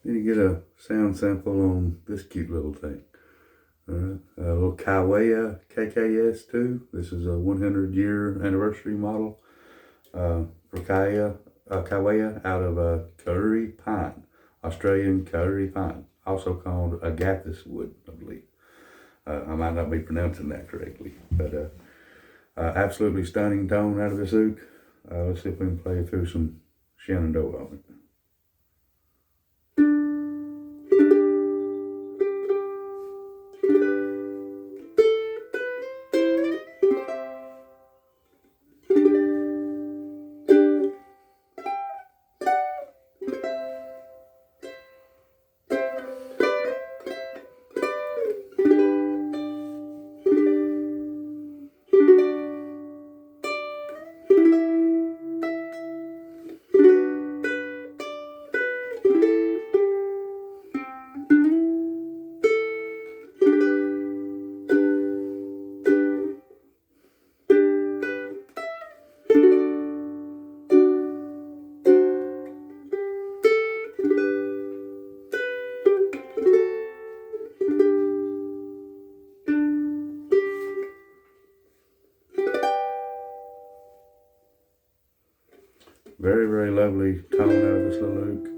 Then you get a sound sample on this cute little thing. A little Kiwaya KKS2. This is a 100-year anniversary model for Kiwaya out of Kauri pine, Australian Kauri pine, also called agathis wood, I believe. I might not be pronouncing that correctly, but absolutely stunning tone out of this oud. Let's see if we can play through some Shenandoah on it. Very, very lovely tone out of this little oud.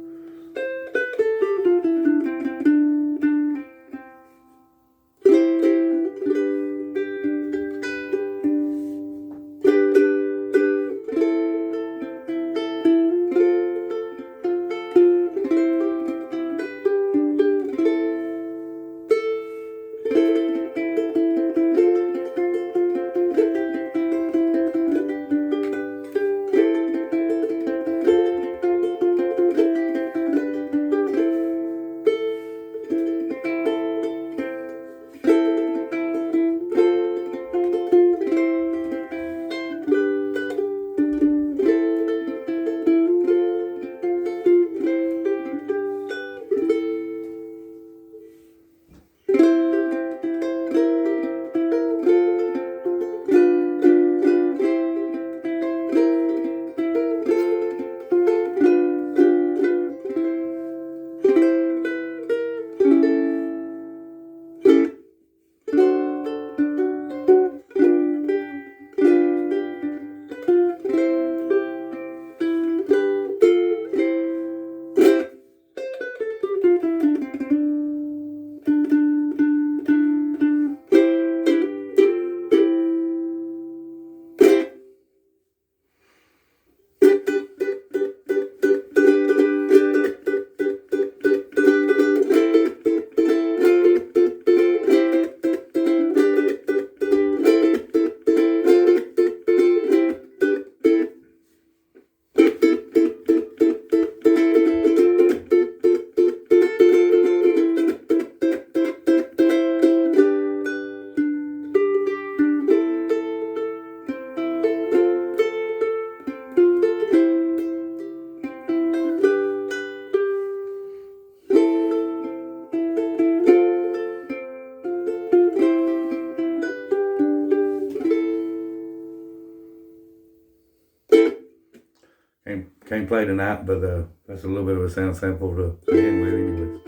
Can't play tonight, but that's a little bit of a sound sample to begin with anyways.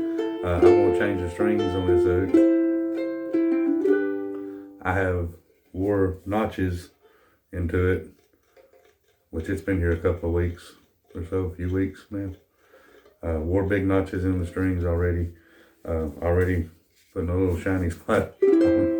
I want to change the strings on this oud. I have wore notches into it, which it's been here a couple of weeks or so, a few weeks now. Wore big notches in the strings already. Already putting a little shiny spot on